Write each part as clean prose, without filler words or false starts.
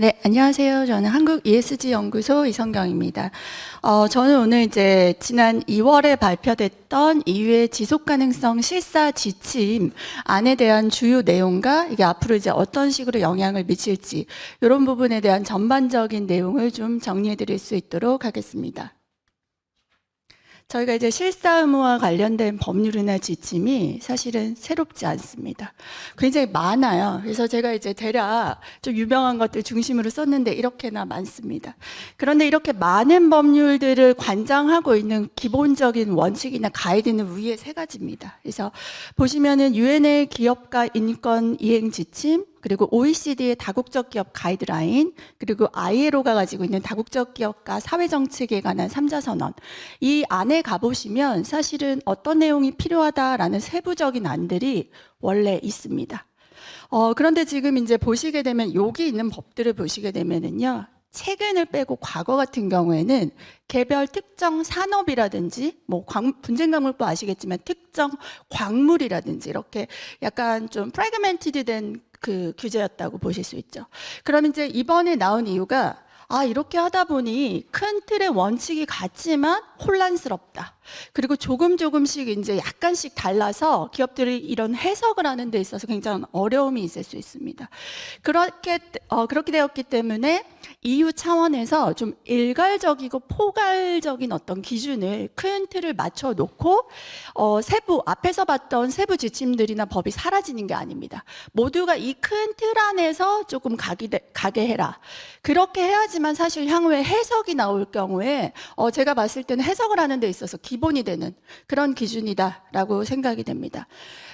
네, 안녕하세요. 저는 한국 ESG 연구소 이성경입니다. 저는 오늘 이제 지난 2월에 발표됐던 EU의 지속 가능성 실사 지침 안에 대한 주요 내용과 이게 앞으로 이제 어떤 식으로 영향을 미칠지 이런 부분에 대한 전반적인 내용을 좀 정리해 드릴 수 있도록 하겠습니다. 저희가 이제 실사 의무와 관련된 법률이나 지침이 사실은 새롭지 않습니다. 굉장히 많아요. 그래서 제가 이제 대략 좀 유명한 것들 중심으로 썼는데 이렇게나 많습니다. 그런데 이렇게 많은 법률들을 관장하고 있는 기본적인 원칙이나 가이드는 위에 세 가지입니다. 그래서 보시면은 유엔의 기업가 인권 이행 지침, 그리고 OECD의 다국적 기업 가이드라인, 그리고 ILO가 가지고 있는 다국적 기업가 사회정책에 관한 3자 선언. 이 안에 가보시면 사실은 어떤 내용이 필요하다라는 세부적인 안들이 원래 있습니다. 그런데 지금 이제 보시게 되면 여기 있는 법들을 보시게 되면은요. 최근을 빼고 과거 같은 경우에는 개별 특정 산업이라든지 뭐 분쟁광물법 아시겠지만 특정 광물이라든지 이렇게 약간 좀 프래그멘티드된 그 규제였다고 보실 수 있죠. 그럼 이제 이번에 나온 이유가 이렇게 하다 보니 큰 틀의 원칙이 같지만 혼란스럽다. 그리고 조금씩 이제 약간씩 달라서 기업들이 이런 해석을 하는 데 있어서 굉장히 어려움이 있을 수 있습니다. 그렇게 되었기 때문에 EU 차원에서 좀 일괄적이고 포괄적인 어떤 기준을 큰 틀을 맞춰 놓고 세부 앞에서 봤던 세부 지침들이나 법이 사라지는 게 아닙니다. 모두가 이 큰 틀 안에서 조금 가게 해라. 그렇게 해야지만 사실 향후에 해석이 나올 경우에 제가 봤을 때는 해석을 하는 데 있어서 기본이 되는 그런 기준이다라고 생각이 됩니다.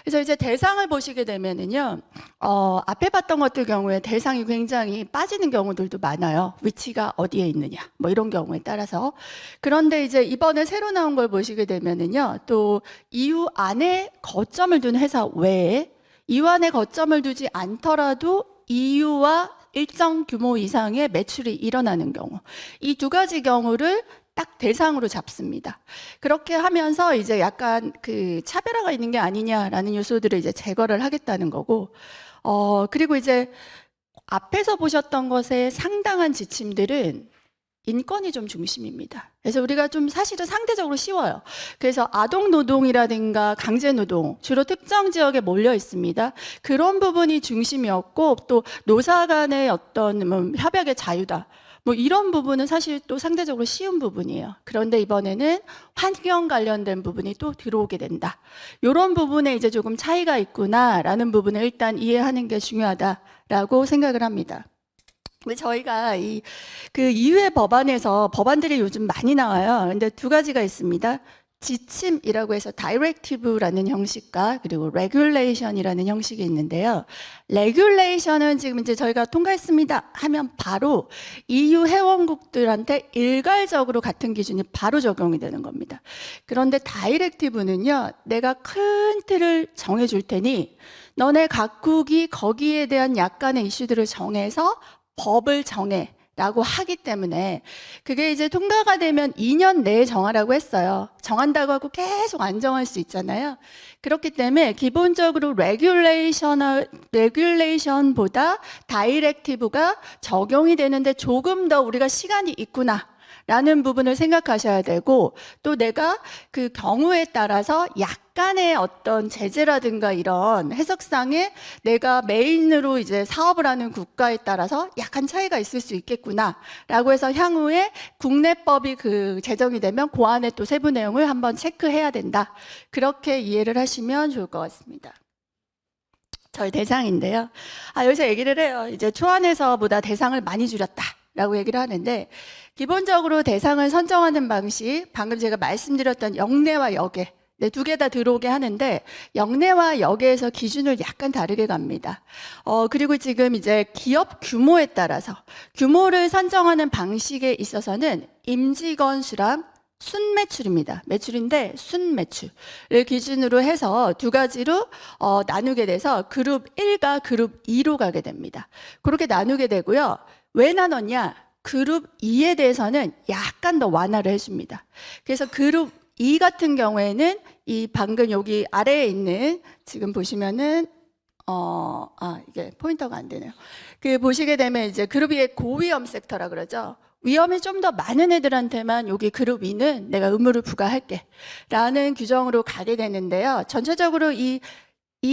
그래서 이제 대상을 보시게 되면은요, 앞에 봤던 것들 경우에 대상이 굉장히 빠지는 경우들도 많아요. 위치가 어디에 있느냐, 뭐 이런 경우에 따라서. 그런데 이제 이번에 새로 나온 걸 보시게 되면은요, 또 EU 안에 거점을 둔 회사 외에 EU 안에 거점을 두지 않더라도 EU와 일정 규모 이상의 매출이 일어나는 경우, 이 두 가지 경우를 딱 대상으로 잡습니다. 그렇게 하면서 이제 약간 그 차별화가 있는 게 아니냐라는 요소들을 이제 제거를 하겠다는 거고, 그리고 이제 앞에서 보셨던 것의 상당한 지침들은 인권이 좀 중심입니다. 그래서 우리가 좀 사실은 상대적으로 쉬워요. 그래서 아동 노동이라든가 강제 노동 주로 특정 지역에 몰려 있습니다. 그런 부분이 중심이었고 또 노사 간의 어떤 협약의 자유다. 뭐 이런 부분은 사실 또 상대적으로 쉬운 부분이에요. 그런데 이번에는 환경 관련된 부분이 또 들어오게 된다. 이런 부분에 이제 조금 차이가 있구나라는 부분을 일단 이해하는 게 중요하다라고 생각을 합니다. 저희가 그 이후의 법안에서 법안들이 요즘 많이 나와요. 근데 두 가지가 있습니다. 지침이라고 해서 다이렉티브라는 형식과 그리고 레귤레이션이라는 형식이 있는데요. 레귤레이션은 지금 이제 저희가 통과했습니다 하면 바로 EU 회원국들한테 일괄적으로 같은 기준이 바로 적용이 되는 겁니다. 그런데 다이렉티브는요, 내가 큰 틀을 정해 줄 테니 너네 각국이 거기에 대한 약간의 이슈들을 정해서 법을 정해 라고 하기 때문에 그게 이제 통과가 되면 2년 내에 정하라고 했어요. 정한다고 하고 계속 안 정할 수 있잖아요. 그렇기 때문에 기본적으로 레귤레이션보다 다이렉티브가 적용이 되는데 조금 더 우리가 시간이 있구나 라는 부분을 생각하셔야 되고, 또 내가 그 경우에 따라서 약간의 어떤 제재라든가 이런 해석상에 내가 메인으로 이제 사업을 하는 국가에 따라서 약간 차이가 있을 수 있겠구나 라고 해서 향후에 국내법이 그 제정이 되면 그 안에 또 세부 내용을 한번 체크해야 된다. 그렇게 이해를 하시면 좋을 것 같습니다. 저희 대상인데요. 여기서 얘기를 해요. 이제 초안에서보다 대상을 많이 줄였다 라고 얘기를 하는데, 기본적으로 대상을 선정하는 방식, 방금 제가 말씀드렸던 역내와 역외, 두 개 다 들어오게 하는데 역내와 역외에서 기준을 약간 다르게 갑니다. 그리고 지금 이제 기업 규모에 따라서 규모를 선정하는 방식에 있어서는 임직원 수랑 순매출입니다. 매출인데 순매출을 기준으로 해서 두 가지로 나누게 돼서 그룹 1과 그룹 2로 가게 됩니다. 그렇게 나누게 되고요. 왜 나눴냐? 그룹 2에 대해서는 약간 더 완화를 해줍니다. 그래서 그룹 2 같은 경우에는 이 방금 여기 아래에 있는 지금 보시면은 이게 포인터가 안 되네요. 그 보시게 되면 이제 그룹 E의 고위험 섹터라 그러죠. 위험이 좀 더 많은 애들한테만 여기 그룹 E는 내가 의무를 부과할게 라는 규정으로 가게 되는데요. 전체적으로 이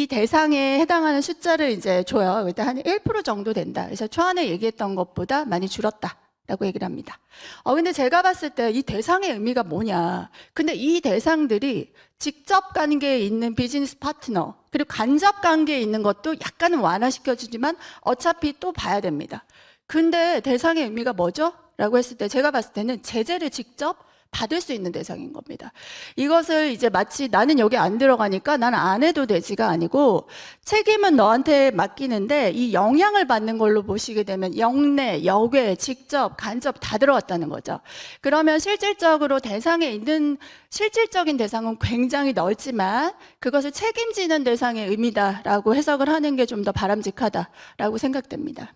대상에 해당하는 숫자를 이제 줘요. 일단 한 1% 정도 된다. 그래서 초안에 얘기했던 것보다 많이 줄었다 라고 얘기를 합니다. 근데 제가 봤을 때 이 대상의 의미가 뭐냐. 근데 이 대상들이 직접 관계에 있는 비즈니스 파트너, 그리고 간접 관계에 있는 것도 약간은 완화시켜주지만 어차피 또 봐야 됩니다. 근데 대상의 의미가 뭐죠? 라고 했을 때 제가 봤을 때는 제재를 직접 받을 수 있는 대상인 겁니다. 이것을 이제 마치 나는 여기 안 들어가니까 나는 안 해도 되지가 아니고 책임은 너한테 맡기는데 이 영향을 받는 걸로 보시게 되면 영내, 역외, 직접, 간접 다 들어갔다는 거죠. 그러면 실질적으로 대상에 있는 실질적인 대상은 굉장히 넓지만 그것을 책임지는 대상의 의미다라고 해석을 하는 게 좀 더 바람직하다라고 생각됩니다.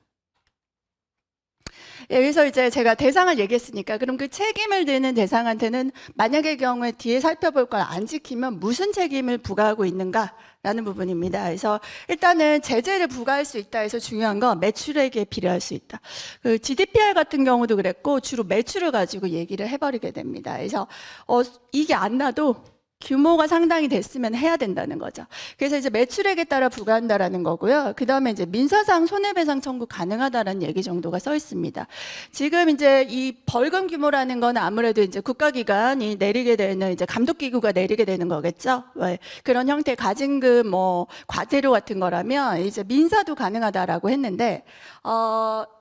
여기서 이제 제가 대상을 얘기했으니까 그럼 그 책임을 지는 대상한테는 만약의 경우에 뒤에 살펴볼 걸 안 지키면 무슨 책임을 부과하고 있는가라는 부분입니다. 그래서 일단은 제재를 부과할 수 있다 해서 중요한 건 매출액에 비례할 수 있다. 그 GDPR 같은 경우도 그랬고 주로 매출을 가지고 얘기를 해버리게 됩니다. 그래서 이게 안 나도 규모가 상당히 됐으면 해야 된다는 거죠. 그래서 이제 매출액에 따라 부과한다라는 거고요. 그 다음에 이제 민사상 손해배상 청구 가능하다라는 얘기 정도가 써 있습니다. 지금 이제 이 벌금 규모라는 건 아무래도 이제 국가기관이 내리게 되는 이제 감독기구가 내리게 되는 거겠죠. 그런 형태의 가징금 뭐 과태료 같은 거라면 이제 민사도 가능하다라고 했는데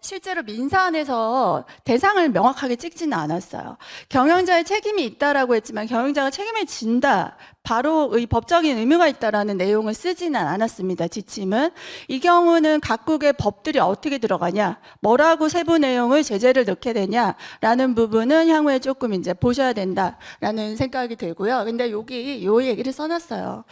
실제로 민사안에서 대상을 명확하게 찍지는 않았어요. 경영자의 책임이 있다라고 했지만 경영자가 책임을 진다. 바로 이 법적인 의무가 있다라는 내용을 쓰지는 않았습니다. 지침은. 이 경우는 각국의 법들이 어떻게 들어가냐, 뭐라고 세부 내용을 제재를 넣게 되냐라는 부분은 향후에 조금 이제 보셔야 된다라는 생각이 들고요. 근데 여기 요 얘기를 써놨어요.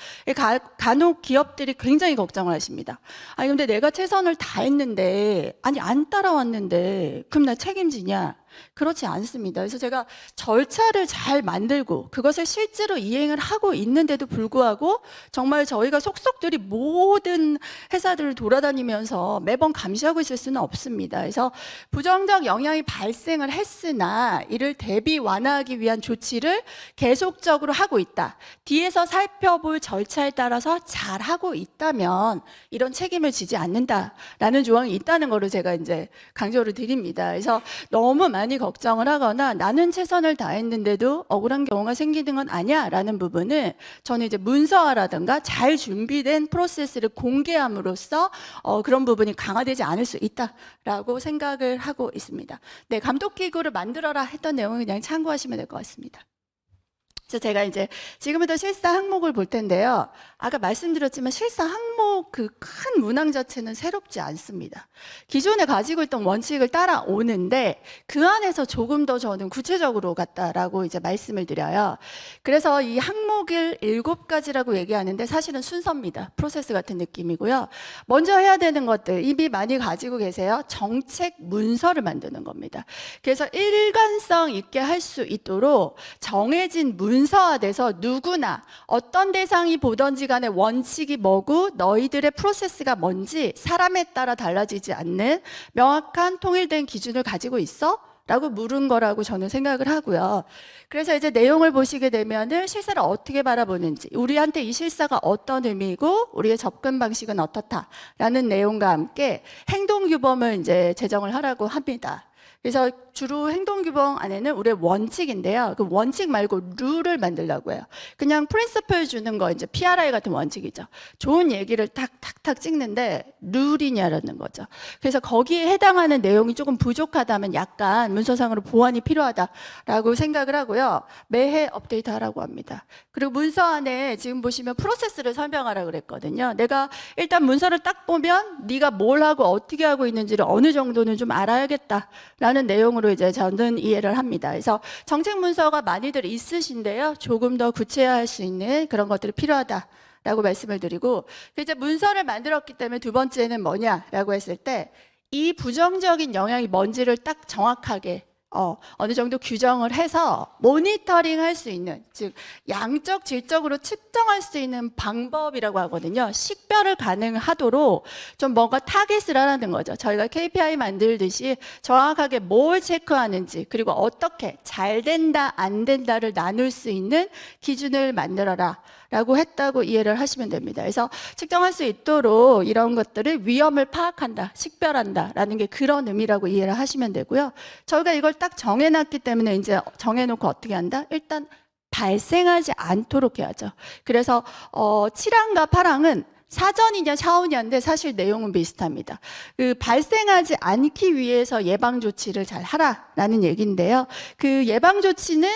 간혹 기업들이 굉장히 걱정을 하십니다. 아니 근데 내가 최선을 다했는데, 아니 안 따라왔는데, 그럼 나 책임지냐? 그렇지 않습니다. 그래서 제가 절차를 잘 만들고 그것을 실제로 이행을 하고 있는데도 불구하고 정말 저희가 속속들이 모든 회사들을 돌아다니면서 매번 감시하고 있을 수는 없습니다. 그래서 부정적 영향이 발생을 했으나 이를 대비 완화하기 위한 조치를 계속적으로 하고 있다. 뒤에서 살펴볼 절차에 따라서 잘 하고 있다면 이런 책임을 지지 않는다라는 조항이 있다는 거를 제가 이제 강조를 드립니다. 그래서 너무 많이 걱정을 하거나 나는 최선을 다했는데도 억울한 경우가 생기는 건 아니야 라는 부분을 저는 이제 문서화라든가 잘 준비된 프로세스를 공개함으로써 그런 부분이 강화되지 않을 수 있다라고 생각을 하고 있습니다. 네, 감독기구를 만들어라 했던 내용을 그냥 참고하시면 될 것 같습니다. 그래서 제가 이제 지금부터 실사 항목을 볼 텐데요. 아까 말씀드렸지만 실사 항목 그 큰 문항 자체는 새롭지 않습니다. 기존에 가지고 있던 원칙을 따라오는데 그 안에서 조금 더 저는 구체적으로 갔다라고 이제 말씀을 드려요. 그래서 이 항목을 7가지라고 얘기하는데 사실은 순서입니다. 프로세스 같은 느낌이고요. 먼저 해야 되는 것들 이미 많이 가지고 계세요. 정책 문서를 만드는 겁니다. 그래서 일관성 있게 할 수 있도록 정해진 문서화돼서 누구나 어떤 대상이 보던지 간에 원칙이 뭐고 너희들의 프로세스가 뭔지 사람에 따라 달라지지 않는 명확한 통일된 기준을 가지고 있어? 라고 물은 거라고 저는 생각을 하고요. 그래서 이제 내용을 보시게 되면은 실사를 어떻게 바라보는지, 우리한테 이 실사가 어떤 의미이고 우리의 접근 방식은 어떻다라는 내용과 함께 행동규범을 이제 제정을 하라고 합니다. 그래서 주로 행동규범 안에는 우리의 원칙인데요. 그 원칙 말고 룰을 만들려고 해요. 그냥 프린시플 주는 거 이제 PRI 같은 원칙이죠. 좋은 얘기를 탁탁탁 찍는데 룰이냐라는 거죠. 그래서 거기에 해당하는 내용이 조금 부족하다면 약간 문서상으로 보완이 필요하다라고 생각을 하고요. 매해 업데이트하라고 합니다. 그리고 문서 안에 지금 보시면 프로세스를 설명하라고 그랬거든요. 내가 일단 문서를 딱 보면 네가 뭘 하고 어떻게 하고 있는지를 어느 정도는 좀 알아야겠다라는 내용으로 이제 저는 이해를 합니다. 그래서 정책 문서가 많이들 있으신데요. 조금 더 구체화할 수 있는 그런 것들이 필요하다라고 말씀을 드리고, 이제 문서를 만들었기 때문에 두 번째는 뭐냐라고 했을 때 이 부정적인 영향이 뭔지를 딱 정확하게 어느 정도 규정을 해서 모니터링 할 수 있는, 즉 양적 질적으로 측정할 수 있는 방법이라고 하거든요. 식별을 가능하도록 좀 뭔가 타깃을 하라는 거죠. 저희가 KPI 만들듯이 정확하게 뭘 체크하는지, 그리고 어떻게 잘 된다 안 된다를 나눌 수 있는 기준을 만들어라 라고 했다고 이해를 하시면 됩니다. 그래서 측정할 수 있도록 이런 것들을 위험을 파악한다, 식별한다 라는 게 그런 의미라고 이해를 하시면 되고요. 저희가 이걸 딱 정해놨기 때문에 이제 정해놓고 어떻게 한다? 일단 발생하지 않도록 해야죠. 그래서 7항과 8항은 사전이냐 샤오냐인데 사실 내용은 비슷합니다. 그 발생하지 않기 위해서 예방 조치를 잘 하라라는 얘기인데요. 그 예방 조치는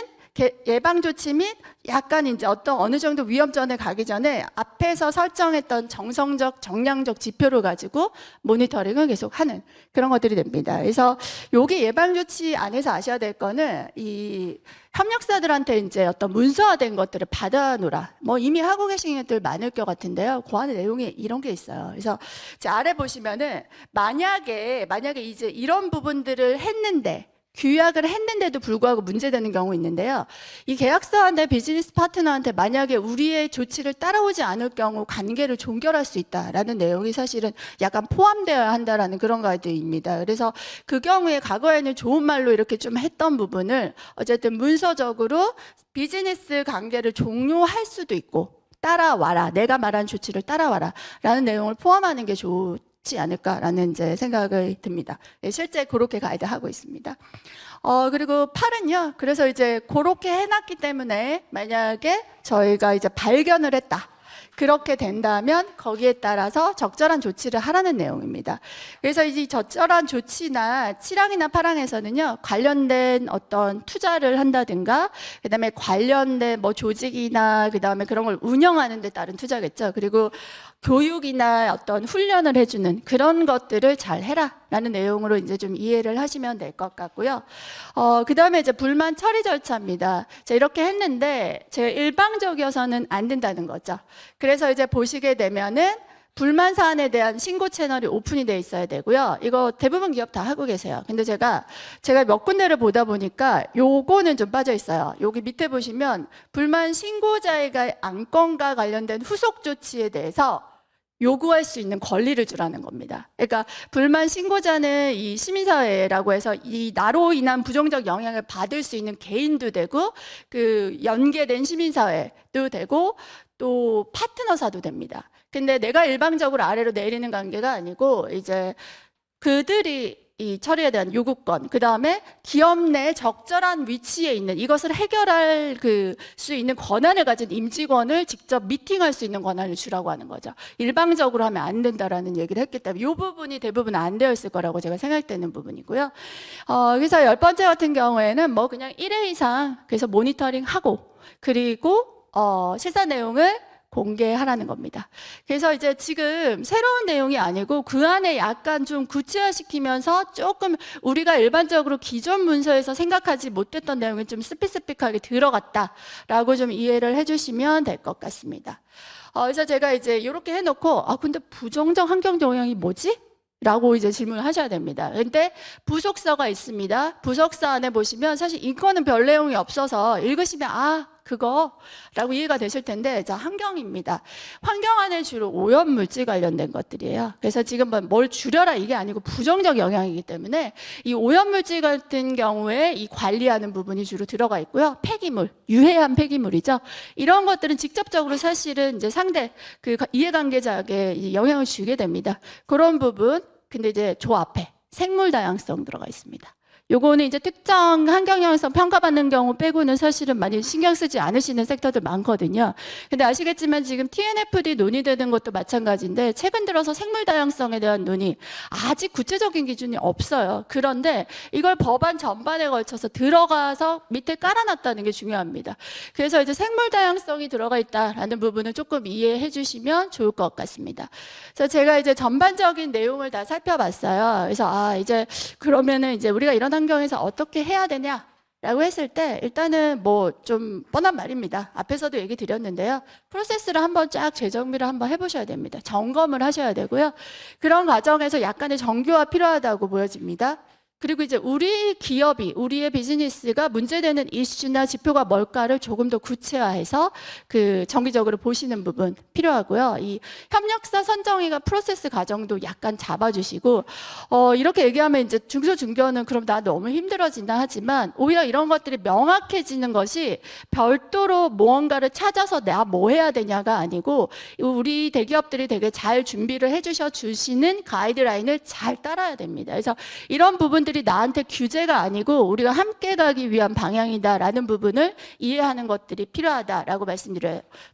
예방 조치 및 약간 이제 어느 정도 위험전에 가기 전에 앞에서 설정했던 정성적, 정량적 지표를 가지고 모니터링을 계속 하는 그런 것들이 됩니다. 그래서 요게 예방 조치 안에서 아셔야 될 거는 이 협력사들한테 이제 어떤 문서화된 것들을 받아놓으라. 뭐 이미 하고 계신 것들 많을 것 같은데요. 그 안에 내용이 이런 게 있어요. 그래서 아래 보시면은 만약에 이제 이런 부분들을 했는데 규약을 했는데도 불구하고 문제되는 경우 있는데요. 이 계약서한테 비즈니스 파트너한테 만약에 우리의 조치를 따라오지 않을 경우 관계를 종결할 수 있다라는 내용이 사실은 약간 포함되어야 한다라는 그런 가이드입니다. 그래서 그 경우에 과거에는 좋은 말로 이렇게 좀 했던 부분을 어쨌든 문서적으로 비즈니스 관계를 종료할 수도 있고 따라와라, 내가 말한 조치를 따라와라 라는 내용을 포함하는 게 좋지 않을까라는 이제 생각이 듭니다. 실제 그렇게 가이드하고 있습니다. 그리고 8은요. 그래서 이제 그렇게 해놨기 때문에 만약에 저희가 이제 발견을 했다. 그렇게 된다면 거기에 따라서 적절한 조치를 하라는 내용입니다. 그래서 이 적절한 조치나 7항이나 8항에서는요, 관련된 어떤 투자를 한다든가, 그 다음에 관련된 뭐 조직이나 그 다음에 그런 걸 운영하는 데 따른 투자겠죠. 그리고 교육이나 어떤 훈련을 해주는 그런 것들을 잘 해라라는 내용으로 이제 좀 이해를 하시면 될 것 같고요. 그 다음에 이제 불만 처리 절차입니다. 자, 이렇게 했는데 제가 일방적이어서는 안 된다는 거죠. 그래서 이제 보시게 되면은 불만 사안에 대한 신고 채널이 오픈이 돼 있어야 되고요. 이거 대부분 기업 다 하고 계세요. 근데 제가 몇 군데를 보다 보니까 요거는 좀 빠져 있어요. 여기 밑에 보시면 불만 신고자의 안건과 관련된 후속 조치에 대해서 요구할 수 있는 권리를 주라는 겁니다. 그러니까 불만 신고자는 이 시민사회라고 해서 이 나로 인한 부정적 영향을 받을 수 있는 개인도 되고 그 연계된 시민사회도 되고 또 파트너사도 됩니다. 근데 내가 일방적으로 아래로 내리는 관계가 아니고 이제 그들이 이 처리에 대한 요구권, 그 다음에 기업 내 적절한 위치에 있는 이것을 해결할 수 있는 권한을 가진 임직원을 직접 미팅할 수 있는 권한을 주라고 하는 거죠. 일방적으로 하면 안 된다라는 얘기를 했기 때문에 이 부분이 대부분 안 되어 있을 거라고 제가 생각되는 부분이고요. 그래서 10번째 같은 경우에는 뭐 그냥 1회 이상 그래서 모니터링하고 그리고 실사 내용을 공개하라는 겁니다. 그래서 이제 지금 새로운 내용이 아니고 그 안에 약간 좀 구체화시키면서 조금 우리가 일반적으로 기존 문서에서 생각하지 못했던 내용이 좀 스페시픽하게 들어갔다라고 좀 이해를 해주시면 될 것 같습니다. 그래서 제가 이제 이렇게 해놓고 근데 부정적 환경 영향이 뭐지? 라고 이제 질문을 하셔야 됩니다. 근데 부속서가 있습니다. 부속서 안에 보시면 사실 이거는 별 내용이 없어서 읽으시면 그거라고 이해가 되실 텐데, 자, 환경입니다. 환경 안에 주로 오염물질 관련된 것들이에요. 그래서 지금 뭘 줄여라 이게 아니고 부정적 영향이기 때문에 이 오염물질 같은 경우에 이 관리하는 부분이 주로 들어가 있고요. 폐기물, 유해한 폐기물이죠. 이런 것들은 직접적으로 사실은 이제 상대 그 이해관계자에게 영향을 주게 됩니다. 그런 부분. 근데 이제 저 앞에 생물 다양성 들어가 있습니다. 요거는 이제 특정 환경 영향성 평가받는 경우 빼고는 사실은 많이 신경 쓰지 않으시는 섹터들 많거든요. 근데 아시겠지만 지금 TNFD 논의되는 것도 마찬가지인데 최근 들어서 생물 다양성에 대한 논의 아직 구체적인 기준이 없어요. 그런데 이걸 법안 전반에 걸쳐서 들어가서 밑에 깔아놨다는 게 중요합니다. 그래서 이제 생물 다양성이 들어가 있다라는 부분을 조금 이해해 주시면 좋을 것 같습니다. 그래서 제가 이제 전반적인 내용을 다 살펴봤어요. 그래서 이제 그러면은 이제 우리가 이런 환경에서 어떻게 해야 되냐라고 했을 때 일단은 뭐 좀 뻔한 말입니다. 앞에서도 얘기 드렸는데요. 프로세스를 한번 쫙 재정비를 한번 해보셔야 됩니다. 점검을 하셔야 되고요. 그런 과정에서 약간의 정교화 필요하다고 보여집니다. 그리고 이제 우리 기업이, 우리의 비즈니스가 문제되는 이슈나 지표가 뭘까를 조금 더 구체화해서 그 정기적으로 보시는 부분 필요하고요. 이 협력사 선정위가 프로세스 과정도 약간 잡아주시고, 이렇게 얘기하면 이제 중소중견은 그럼 나 너무 힘들어진다 하지만 오히려 이런 것들이 명확해지는 것이 별도로 무언가를 찾아서 내가 뭐 해야 되냐가 아니고 우리 대기업들이 되게 잘 준비를 해주셔 주시는 가이드라인을 잘 따라야 됩니다. 그래서 이런 부분들이 나한테 규제가 아니고 우리가 함께 가기 위한 방향이다라는 부분을 이해하는 것들이 필요하다라고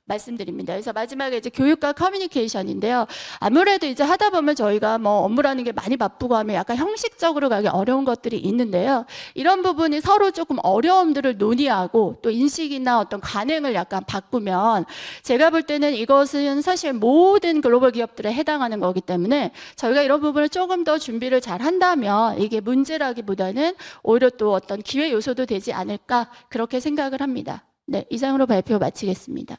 말씀드립니다. 그래서 마지막에 이제 교육과 커뮤니케이션인데요. 아무래도 이제 하다 보면 저희가 뭐 업무라는 게 많이 바쁘고 하면 약간 형식적으로 가기 어려운 것들이 있는데요. 이런 부분이 서로 조금 어려움들을 논의하고 또 인식이나 어떤 관행을 약간 바꾸면 제가 볼 때는 이것은 사실 모든 글로벌 기업들에 해당하는 거기 때문에 저희가 이런 부분을 조금 더 준비를 잘 한다면 이게 문제라기보다는 오히려 또 어떤 기회 요소도 되지 않을까 그렇게 생각을 합니다. 네, 이상으로 발표 마치겠습니다.